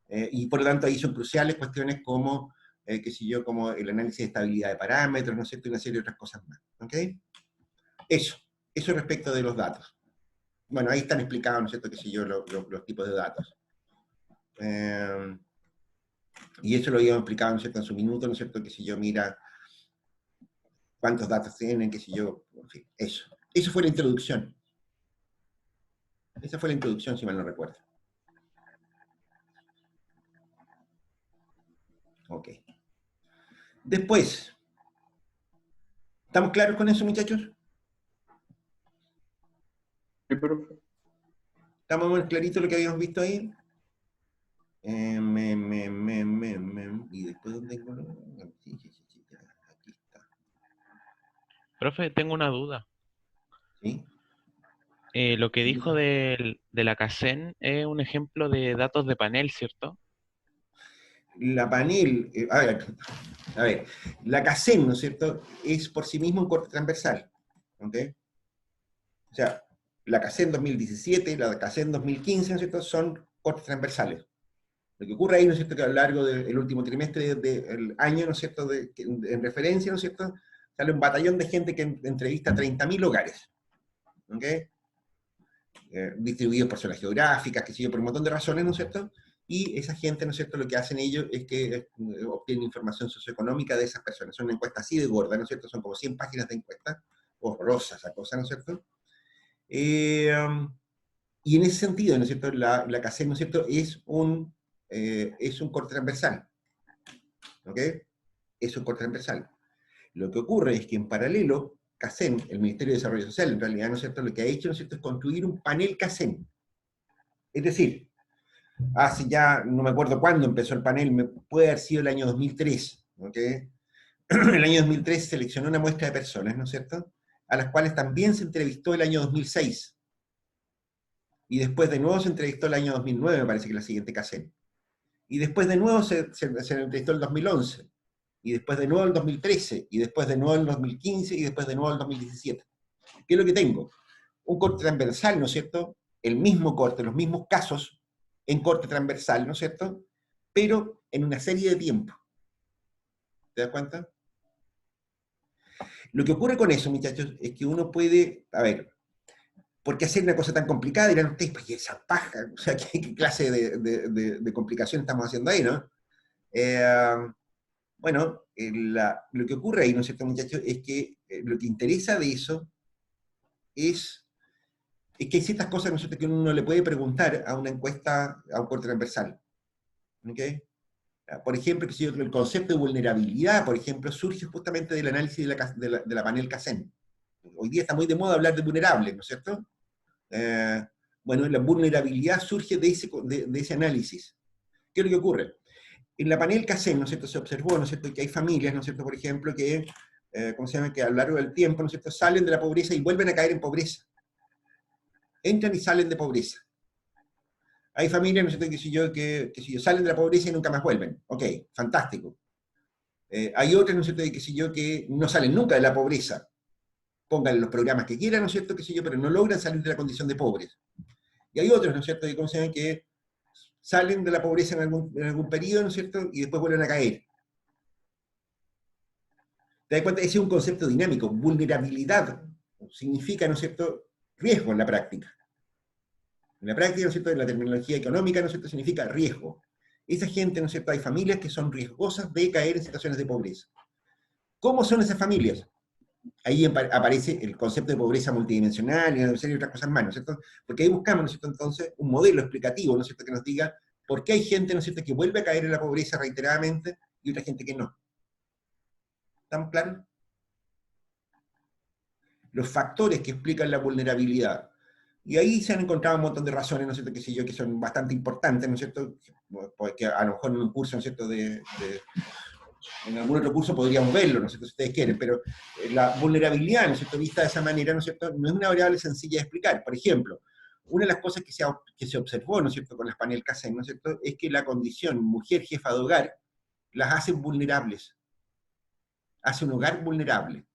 Y por lo tanto ahí son cruciales cuestiones como, qué sé yo, como el análisis de estabilidad de parámetros, ¿no es cierto?, y una serie de otras cosas más, ¿ok? Eso respecto de los datos. Bueno, ahí están explicados, ¿no es cierto?, qué sé yo, los tipos de datos. Y eso lo habíamos explicado, ¿no es cierto?, en su minuto, ¿no es cierto?, que si yo mira cuántos datos tienen, qué sé yo, en fin, eso. Eso fue la introducción. Esa fue la introducción, si mal no recuerdo. Ok. Después, ¿estamos claros con eso, muchachos? Sí, profe. ¿Estamos más clarito lo que habíamos visto ahí? Y después, ¿dónde tengo? Ya, aquí está. Profe, tengo una duda. ¿Sí? Lo que dijo de la CACEN es un ejemplo de datos de panel, ¿cierto? La panel, a ver, la CACEN, ¿no es cierto?, es por sí mismo un corte transversal. ¿Ok? O sea, la CACEN 2017, la CACEN 2015, ¿no es cierto?, son cortes transversales. Lo que ocurre ahí, ¿no es cierto?, que a lo largo del último trimestre del año, ¿no es cierto?, en referencia, ¿no es cierto?, sale un batallón de gente que entrevista a 30.000 hogares. ¿Ok? Distribuidos por zonas geográficas, qué sé yo, por un montón de razones, ¿no es cierto? Y esa gente, ¿no es cierto?, lo que hacen ellos es que obtienen información socioeconómica de esas personas. Son una encuesta así de gorda, ¿no es cierto? Son como 100 páginas de encuesta, horrorosa esa cosa, ¿no es cierto? Y en ese sentido, ¿no es cierto?, la CACEN, ¿no es cierto?, es un corte transversal. ¿Ok? Es un corte transversal. Lo que ocurre es que en paralelo, CACEN, el Ministerio de Desarrollo Social, en realidad, ¿no es cierto?, lo que ha hecho, ¿no es cierto?, es construir un panel CACEN. Es decir, hace ya, no me acuerdo cuándo empezó el panel, puede haber sido el año 2003, ¿ok? El año 2003 seleccionó una muestra de personas, ¿no es cierto?, a las cuales también se entrevistó el año 2006. Y después de nuevo se entrevistó el año 2009, me parece que la siguiente CACEN. Y después de nuevo se entrevistó el 2011. Y después de nuevo el 2013. Y después de nuevo el 2015. Y después de nuevo el 2017. ¿Qué es lo que tengo? Un corte transversal, ¿no es cierto? El mismo corte, los mismos casos en corte transversal, ¿no es cierto? Pero en una serie de tiempo. ¿Te das cuenta? Lo que ocurre con eso, muchachos, es que uno puede, a ver, ¿por qué hacer una cosa tan complicada? Dirán ustedes, pues esa paja, o sea, ¿qué clase de complicación estamos haciendo ahí, no? Bueno, lo que ocurre ahí, ¿no es cierto, muchachos? Es que lo que interesa de eso es que hay ciertas cosas, ¿no es cierto?, que uno no le puede preguntar a una encuesta, a un corte transversal. ¿Ok? Por ejemplo, que si el concepto de vulnerabilidad, por ejemplo, surge justamente del análisis de la panel CACEN. Hoy día está muy de moda hablar de vulnerables, ¿no es cierto? Bueno, la vulnerabilidad surge de ese análisis. ¿Qué es lo que ocurre? En la panel CACEN, ¿no es cierto?, se observó, ¿no es cierto?, que hay familias, ¿no es cierto?, por ejemplo, que, ¿cómo se llama?, que a lo largo del tiempo, ¿no es cierto?, salen de la pobreza y vuelven a caer en pobreza. Entran y salen de pobreza. Hay familias, ¿no es cierto?, que si yo, salen de la pobreza y nunca más vuelven. Ok, fantástico. Hay otras, ¿no es cierto?, que no salen nunca de la pobreza. Pongan los programas que quieran, ¿no es cierto?, pero no logran salir de la condición de pobres. Y hay otros, ¿no es cierto?, que salen de la pobreza en algún periodo, ¿no es cierto?, y después vuelven a caer. ¿Te das cuenta? Ese es un concepto dinámico. Vulnerabilidad significa, ¿no es cierto?, riesgo en la práctica. En la práctica, ¿no es cierto?, en la terminología económica, ¿no es cierto?, significa riesgo. Esa gente, ¿no es cierto?, hay familias que son riesgosas de caer en situaciones de pobreza. ¿Cómo son esas familias? Ahí aparece el concepto de pobreza multidimensional y una serie de otras cosas más, ¿no es cierto? Porque ahí buscamos, ¿no es cierto?, entonces, un modelo explicativo, ¿no es cierto?, que nos diga por qué hay gente, ¿no es cierto?, que vuelve a caer en la pobreza reiteradamente y otra gente que no. ¿Estamos claros? Los factores que explican la vulnerabilidad. Y ahí se han encontrado un montón de razones, ¿no es cierto?, que son bastante importantes, ¿no es cierto?, porque a lo mejor en un curso, ¿no es cierto?, en algún otro curso podríamos verlo, ¿no es cierto?, si ustedes quieren, pero la vulnerabilidad, ¿no es cierto?, vista de esa manera, ¿no es cierto?, no es una variable sencilla de explicar. Por ejemplo, una de las cosas que se observó, ¿no es cierto?, con las panel CACEN, ¿no es cierto?, es que la condición mujer jefa de hogar las hace vulnerables, hace un hogar vulnerable.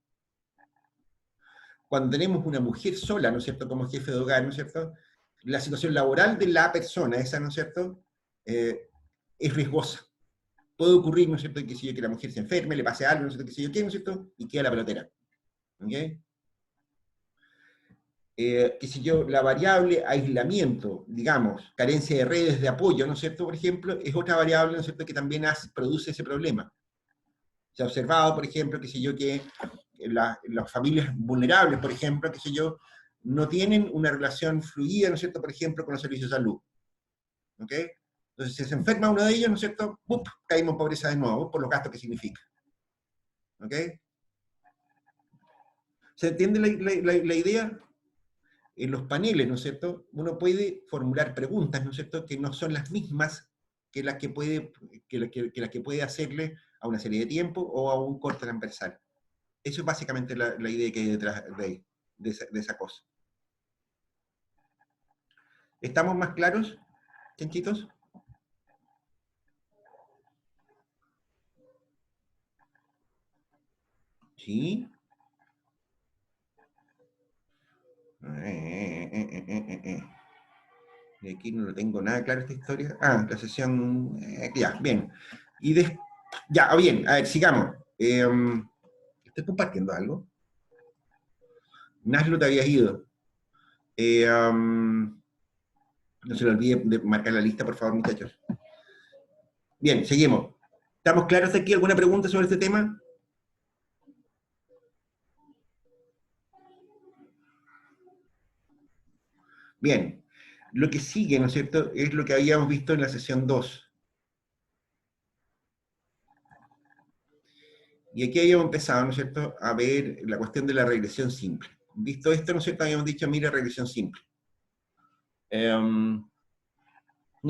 Cuando tenemos una mujer sola, ¿no es cierto?, como jefe de hogar, ¿no es cierto?, la situación laboral de la persona esa, ¿no es cierto?, es riesgosa. Puede ocurrir, ¿no es cierto?, que la mujer se enferme, le pase algo, ¿no es cierto?, ¿no es cierto?, y queda la pelotera. ¿Ok? La variable aislamiento, digamos, carencia de redes de apoyo, ¿no es cierto?, por ejemplo, es otra variable, ¿no es cierto?, que también produce ese problema. Se ha observado, por ejemplo, que las familias vulnerables, por ejemplo, no tienen una relación fluida, ¿no es cierto?, por ejemplo, con los servicios de salud. ¿Ok? Entonces, si se enferma uno de ellos, ¿no es cierto?, ¡pup!, caímos en pobreza de nuevo, por los gastos que significa. ¿Ok? ¿Se entiende la idea? en los paneles, ¿no es cierto?, uno puede formular preguntas, ¿no es cierto?, que no son las mismas que las que puede, las que puede hacerle a una serie de tiempo o a un corte transversal. Eso es básicamente la idea que hay detrás de esa cosa. ¿Estamos más claros, chanchitos? ¿Sí? Y aquí no lo tengo nada claro esta historia. Ah, la sesión... ya, bien. Ya, bien, a ver, sigamos. ¿Estoy compartiendo algo? Naslo, te habías ido. No se le olvide de marcar la lista, por favor, muchachos. Bien, seguimos. ¿Estamos claros aquí? ¿Alguna pregunta sobre este tema? Bien. Lo que sigue, ¿no es cierto?, es lo que habíamos visto en la sesión 2. Y aquí habíamos empezado, ¿no es cierto?, a ver la cuestión de la regresión simple. Visto esto, ¿no es cierto?, habíamos dicho, mira, regresión simple. No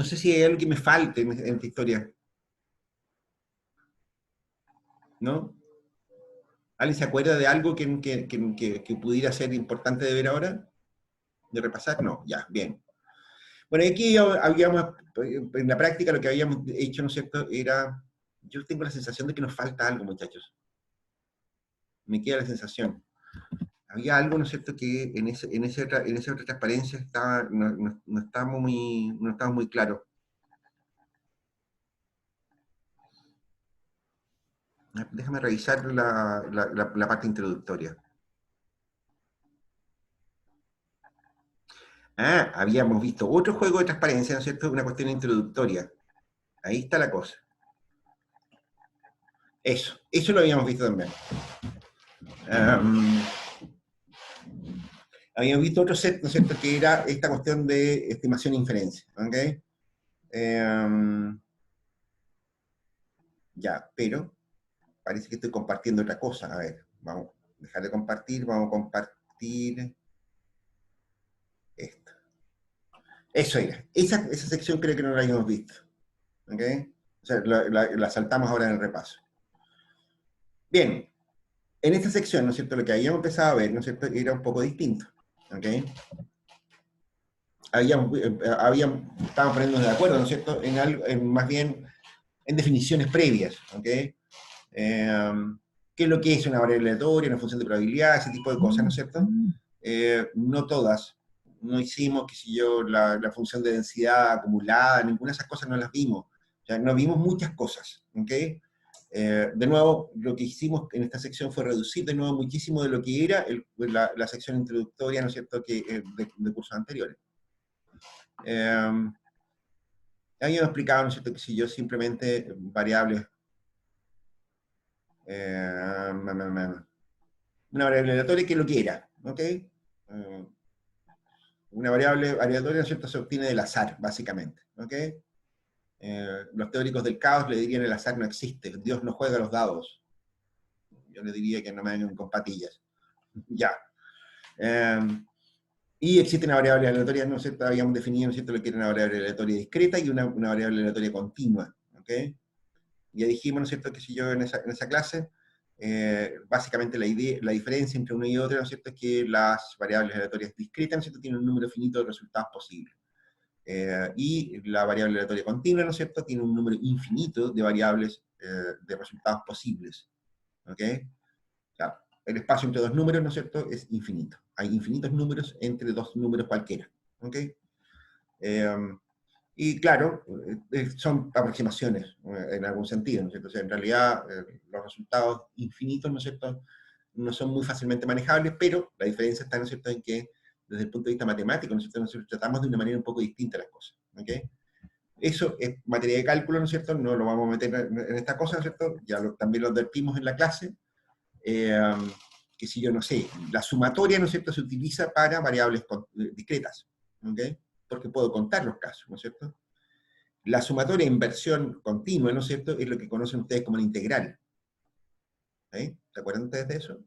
sé si hay algo que me falte en esta historia. ¿No? ¿Alguien se acuerda de algo que pudiera ser importante de ver ahora? ¿De repasar? No, ya, bien. Bueno, aquí habíamos, en la práctica lo que habíamos hecho, ¿no es cierto?, era, yo tengo la sensación de que nos falta algo, muchachos. Me queda la sensación. Había algo, ¿no es cierto?, que en esa otra transparencia no estábamos muy claros. Déjame revisar la parte introductoria. Ah, habíamos visto otro juego de transparencia, ¿no es cierto?, una cuestión introductoria. Ahí está la cosa. Eso lo habíamos visto también. Habíamos visto otro set, ¿no es cierto?, que era esta cuestión de estimación e inferencia. ¿Ok? Ya, pero parece que estoy compartiendo otra cosa. A ver, vamos a dejar de compartir, vamos a compartir esto. Eso era. Esa sección creo que no la habíamos visto. ¿Ok? O sea, la saltamos ahora en el repaso. Bien. En esta sección, ¿no es cierto?, lo que habíamos empezado a ver, ¿no es cierto?, era un poco distinto. ¿Ok? Estábamos poniéndonos de acuerdo, ¿no es cierto?, más bien en definiciones previas. ¿Ok? ¿Qué es lo que es una variable aleatoria, una función de probabilidad, ese tipo de cosas, ¿no es cierto? No todas. No hicimos, qué sé yo, la función de densidad acumulada, ninguna de esas cosas no las vimos. O sea, no vimos muchas cosas. ¿Ok? De nuevo, lo que hicimos en esta sección fue reducir de nuevo muchísimo de lo que era la sección introductoria, ¿no es cierto?, de cursos anteriores. Habíamos explicado, ¿no es cierto?, que si yo simplemente variables, una variable aleatoria, que es lo que era, ¿ok? Una variable aleatoria, ¿no es cierto?, se obtiene del azar, básicamente, ¿ok? Los teóricos del caos le dirían el azar no existe, Dios no juega los dados. Yo le diría que no me vengan con patillas. Ya. Y existe una variable aleatoria, ¿no es cierto? Habíamos definido, ¿no es cierto?, lo que era una variable aleatoria discreta y una variable aleatoria continua, ¿ok? Ya dijimos, ¿no es cierto?, que si yo en esa clase, básicamente la diferencia entre una y otra, ¿no es cierto?, es que las variables aleatorias discretas, ¿no es cierto?, tienen un número finito de resultados posibles. Y la variable aleatoria continua, ¿no es cierto?, tiene un número infinito de variables de resultados posibles. ¿Ok? Claro, el espacio entre dos números, ¿no es cierto?, es infinito. Hay infinitos números entre dos números cualquiera. ¿Ok? Y claro, son aproximaciones en algún sentido, ¿no es cierto? O sea, en realidad los resultados infinitos, ¿no es cierto?, no son muy fácilmente manejables, pero la diferencia está, ¿no es cierto?, en que desde el punto de vista matemático, ¿no es cierto?, nosotros tratamos de una manera un poco distinta las cosas. ¿Ok? Eso es materia de cálculo, ¿no es cierto? No lo vamos a meter en esta cosa, ¿no es cierto? Ya también lo advertimos en la clase, que si yo no sé, la sumatoria, ¿no es cierto?, se utiliza para variables discretas, ¿ok? Porque puedo contar los casos, ¿no es cierto? La sumatoria en versión continua, ¿no es cierto?, es lo que conocen ustedes como la integral. ¿Se acuerdan ustedes de eso?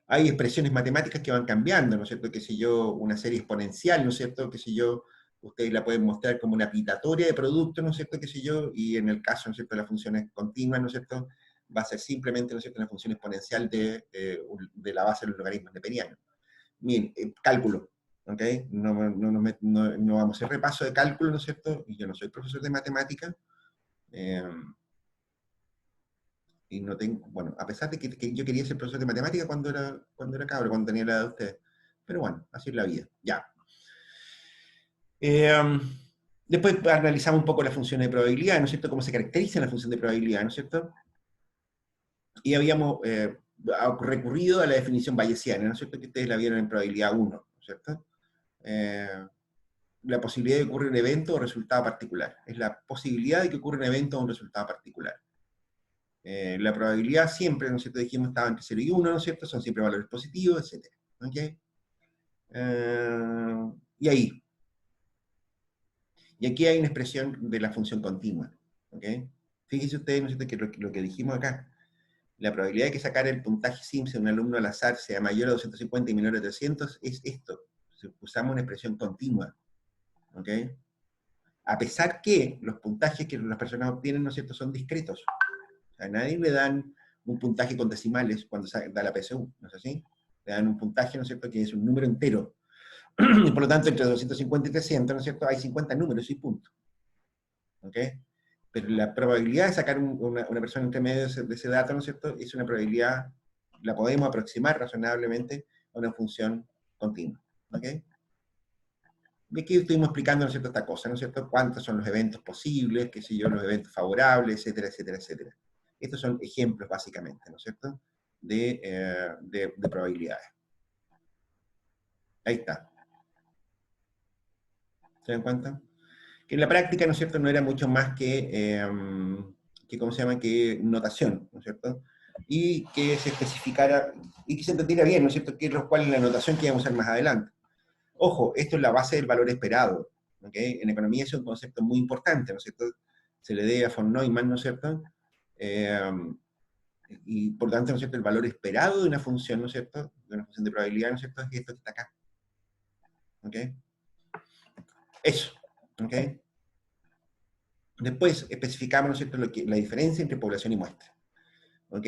Hay expresiones matemáticas que van cambiando, ¿no es cierto? Qué sé yo, una serie exponencial, ¿no es cierto? Qué sé yo, ustedes la pueden mostrar como una pitatoria de producto, ¿no es cierto? Qué sé yo, y en el caso, ¿no es cierto?, de las funciones continuas, ¿no es cierto?, va a ser simplemente, ¿no es cierto?, una función exponencial de la base de los logaritmos neperianos. Bien, cálculo, ¿ok? No vamos a hacer repaso de cálculo, ¿no es cierto? Y yo no soy profesor de matemática, y no tengo, bueno, a pesar de que yo quería ser profesor de matemática cuando era cabro, cuando tenía la edad de ustedes. Pero bueno, así es la vida, ya. Después analizamos un poco la función de probabilidad, ¿no es cierto? Cómo se caracteriza la función de probabilidad, ¿no es cierto? Y habíamos recurrido a la definición bayesiana, ¿no es cierto? Que ustedes la vieron en probabilidad 1, ¿no es cierto? La posibilidad de que ocurra un evento o resultado particular. Es la posibilidad de que ocurra un evento o un resultado particular. La probabilidad siempre, ¿no es cierto?, dijimos, estaba entre 0 y 1, ¿no es cierto? Son siempre valores positivos, etc. ¿Ok? Y ahí. Y aquí hay una expresión de la función continua. ¿Ok? Fíjense ustedes, ¿no es cierto?, que lo que dijimos acá. La probabilidad de que sacar el puntaje Simpson de un alumno al azar sea mayor a 250 y menor a 300 es esto. Usamos una expresión continua. ¿Ok? A pesar que los puntajes que las personas obtienen, ¿no es cierto?, son discretos. A nadie le dan un puntaje con decimales cuando da la PSU, ¿no es así? Le dan un puntaje, ¿no es cierto?, que es un número entero. Y por lo tanto, entre 250 y 300, ¿no es cierto?, hay 50 números y punto. ¿Ok? Pero la probabilidad de sacar una persona entre medio de ese dato, ¿no es cierto?, es una probabilidad, la podemos aproximar razonablemente a una función continua. ¿Ok? Y aquí estuvimos explicando, ¿no es cierto?, esta cosa, ¿no es cierto?, cuántos son los eventos posibles, qué sé yo, los eventos favorables, etcétera, etcétera, etcétera. Estos son ejemplos, básicamente, ¿no es cierto?, de probabilidades. Ahí está. ¿Se dan cuenta? Que en la práctica, ¿no es cierto?, no era mucho más ¿cómo se llama?, que notación, ¿no es cierto? Y que se especificara, y que se entendiera bien, ¿no es cierto?, cuál es la notación que íbamos a usar más adelante. Ojo, esto es la base del valor esperado. ¿Okay? En economía es un concepto muy importante, ¿no es cierto? Se le debe a von Neumann, ¿no es cierto? Y por tanto, ¿no es cierto?, el valor esperado de una función, ¿no es cierto?, de una función de probabilidad, ¿no es cierto?, es esto que está acá. ¿Ok? Eso. ¿Ok? Después especificamos, ¿no es cierto?, la diferencia entre población y muestra. ¿Ok?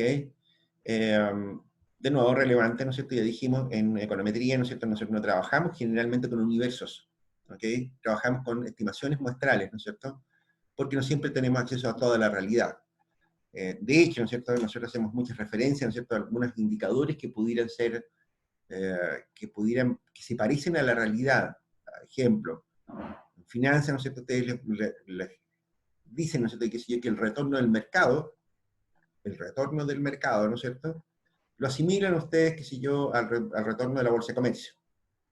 De nuevo, relevante, ¿no es cierto? Ya dijimos, en econometría, ¿no es cierto?, nosotros no trabajamos generalmente con universos. ¿Ok? Trabajamos con estimaciones muestrales, ¿no es cierto?, porque no siempre tenemos acceso a toda la realidad. De hecho, ¿no es cierto?, nosotros hacemos muchas referencias, ¿no es cierto?, a algunos indicadores que pudieran ser, que se parecen a la realidad. Por ejemplo, en finanzas, ¿no es cierto?, ustedes les dicen, ¿no es cierto?, que el retorno del mercado, ¿no es cierto?, lo asimilan ustedes, qué sé yo, al retorno de la bolsa de comercio,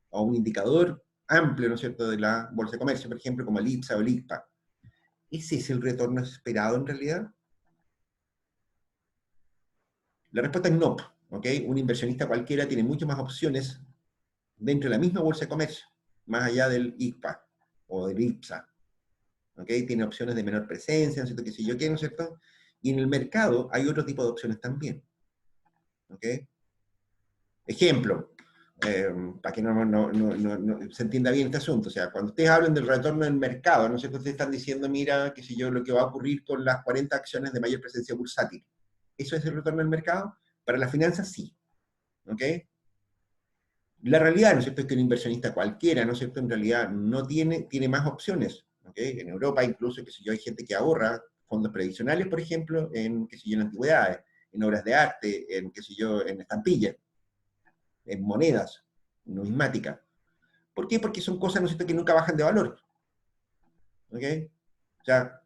o un indicador amplio, ¿no es cierto?, de la bolsa de comercio, por ejemplo, como el IPSA o el ICPA. ¿Ese es el retorno esperado en realidad? La respuesta es no. ¿Ok? Un inversionista cualquiera tiene muchas más opciones dentro de la misma bolsa de comercio, más allá del ICPA o del IPSA. ¿Ok? Tiene opciones de menor presencia, ¿no es cierto?, qué sé yo qué, ¿no es cierto? Y en el mercado hay otro tipo de opciones también. ¿Ok? Ejemplo, para que no se entienda bien este asunto. O sea, cuando ustedes hablan del retorno del mercado, ¿no es cierto?, ustedes están diciendo, mira, qué sé yo, lo que va a ocurrir con las 40 acciones de mayor presencia bursátil. ¿Eso es el retorno del mercado? Para las finanzas, sí. ¿Ok? La realidad, ¿no es cierto?, es que un inversionista cualquiera, ¿no es cierto?, en realidad no tiene más opciones. ¿Ok? En Europa incluso, qué sé yo, hay gente que ahorra fondos previsionales, por ejemplo, en, qué sé yo, en antigüedades, en obras de arte, en, qué sé yo, en estampillas, en monedas, numismática. ¿Por qué? Porque son cosas, ¿no es cierto?, que nunca bajan de valor. ¿Ok? O sea,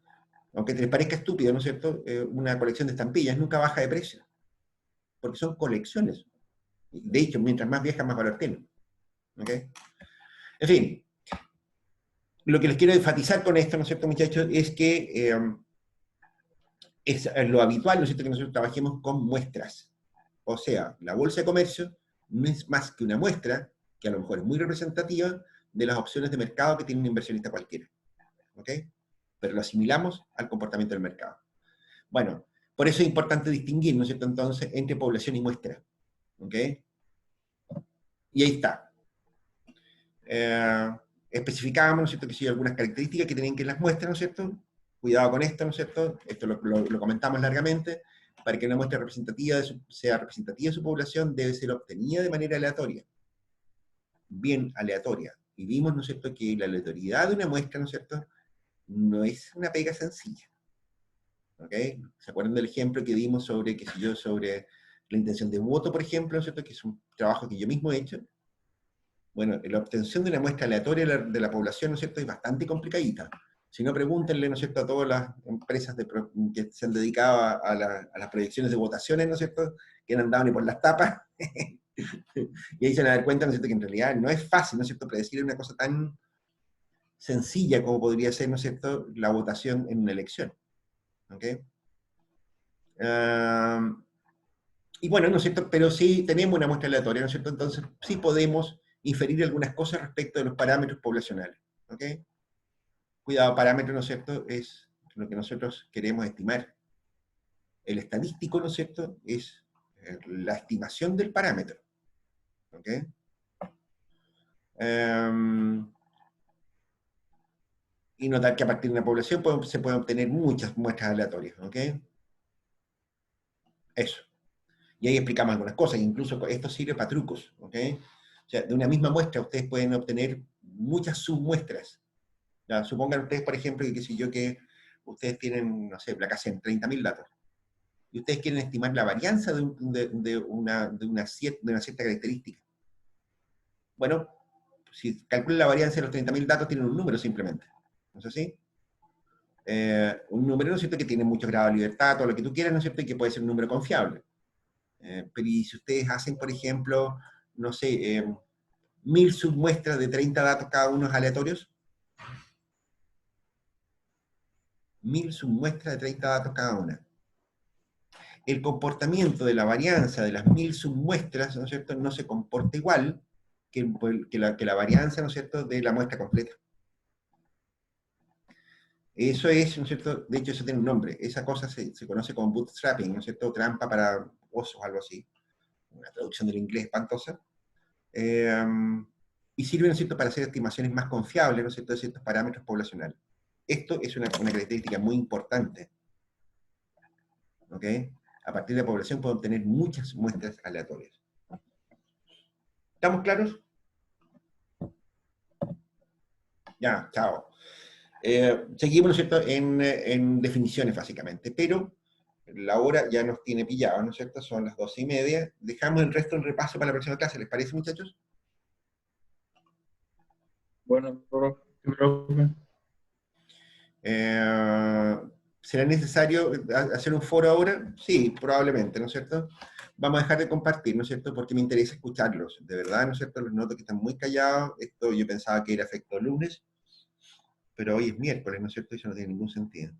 aunque te les parezca estúpido, ¿no es cierto?, una colección de estampillas nunca baja de precio, porque son colecciones. De hecho, mientras más viejas, más valor tienen. ¿Ok? En fin, lo que les quiero enfatizar con esto, ¿no es cierto, muchachos?, es que es lo habitual, ¿no es cierto?, que nosotros trabajemos con muestras. O sea, la bolsa de comercio no es más que una muestra, que a lo mejor es muy representativa, de las opciones de mercado que tiene un inversionista cualquiera. ¿Ok? Pero lo asimilamos al comportamiento del mercado. Bueno, por eso es importante distinguir, ¿no es cierto?, entonces, entre población y muestra. ¿Ok? Y ahí está. Especificábamos, ¿no es cierto?, que sí, algunas características que tenían que ir en las muestras, ¿no es cierto? Cuidado con esto, ¿no es cierto? Esto lo comentamos largamente. Para que una muestra representativa sea representativa de su población, debe ser obtenida de manera aleatoria. Bien aleatoria. Y vimos, ¿no es cierto?, que la aleatoriedad de una muestra, ¿no es cierto?, no es una pega sencilla. ¿Ok? ¿Se acuerdan del ejemplo que dimos sobre, qué sé yo, sobre la intención de voto, por ejemplo, ¿no es cierto?, que es un trabajo que yo mismo he hecho? Bueno, la obtención de una muestra aleatoria de la población, ¿no es cierto?, es bastante complicadita. Si no, pregúntenle, ¿no es cierto?, a todas las empresas que se han dedicado a las proyecciones de votaciones, ¿no es cierto?, que no han dado ni por las tapas, y ahí se van a dar cuenta, ¿no es cierto?, que en realidad no es fácil, ¿no es cierto?, predecir una cosa tan sencilla como podría ser, ¿no es cierto?, la votación en una elección. ¿Ok? Y bueno, ¿no es cierto?, pero sí tenemos una muestra aleatoria, ¿no es cierto?, entonces sí podemos inferir algunas cosas respecto de los parámetros poblacionales. ¿Ok? Cuidado, parámetro, ¿no es cierto?, es lo que nosotros queremos estimar. El estadístico, ¿no es cierto?, es la estimación del parámetro. ¿Ok? Y notar que a partir de una población se pueden obtener muchas muestras aleatorias. ¿Ok? Eso. Y ahí explicamos algunas cosas, incluso esto sirve para trucos. ¿Ok? O sea, de una misma muestra ustedes pueden obtener muchas submuestras. ¿Ya? Supongan ustedes, por ejemplo, que, qué sé yo, que ustedes tienen, no sé, la casa en 30.000 datos. Y ustedes quieren estimar la varianza de una cierta característica. Bueno, si calculan la varianza de los 30.000 datos, tienen un número simplemente. ¿No es así? Un número, ¿no es cierto?, que tiene muchos grados de libertad, todo lo que tú quieras, ¿no es cierto?, y que puede ser un número confiable. Pero y si ustedes hacen, por ejemplo, no sé, 1000 submuestras de 30 datos cada uno aleatorios, 1000 submuestras de 30 datos cada una. El comportamiento de la varianza de las 1000 submuestras, ¿no es cierto?, no se comporta igual que la varianza, ¿no es cierto?, de la muestra completa. Eso es, ¿no es cierto?, de hecho eso tiene un nombre, esa cosa se conoce como bootstrapping, ¿no es cierto?, trampa para osos, algo así, una traducción del inglés espantosa. Y sirve, ¿no es cierto?, para hacer estimaciones más confiables, ¿no es cierto?, de ciertos parámetros poblacionales. Esto es una característica muy importante. ¿Ok? A partir de la población puedo obtener muchas muestras aleatorias. ¿Estamos claros? Ya, chao. Seguimos, ¿no es cierto?, en definiciones básicamente, pero la hora ya nos tiene pillado, ¿no es cierto? Son las 12:30. Dejamos el resto en repaso para la próxima clase, ¿les parece, muchachos? Bueno, profe. Sí, profe. ¿Será necesario hacer un foro ahora? Sí, probablemente, ¿no es cierto? Vamos a dejar de compartir, ¿no es cierto? Porque me interesa escucharlos, de verdad, ¿no es cierto? Los noto que están muy callados. Esto yo pensaba que era efecto lunes, pero hoy es miércoles, ¿no es cierto? Y eso no tiene ningún sentido.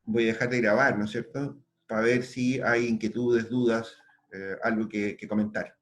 Voy a dejar de grabar, ¿no es cierto?, para ver si hay inquietudes, dudas, algo que comentar.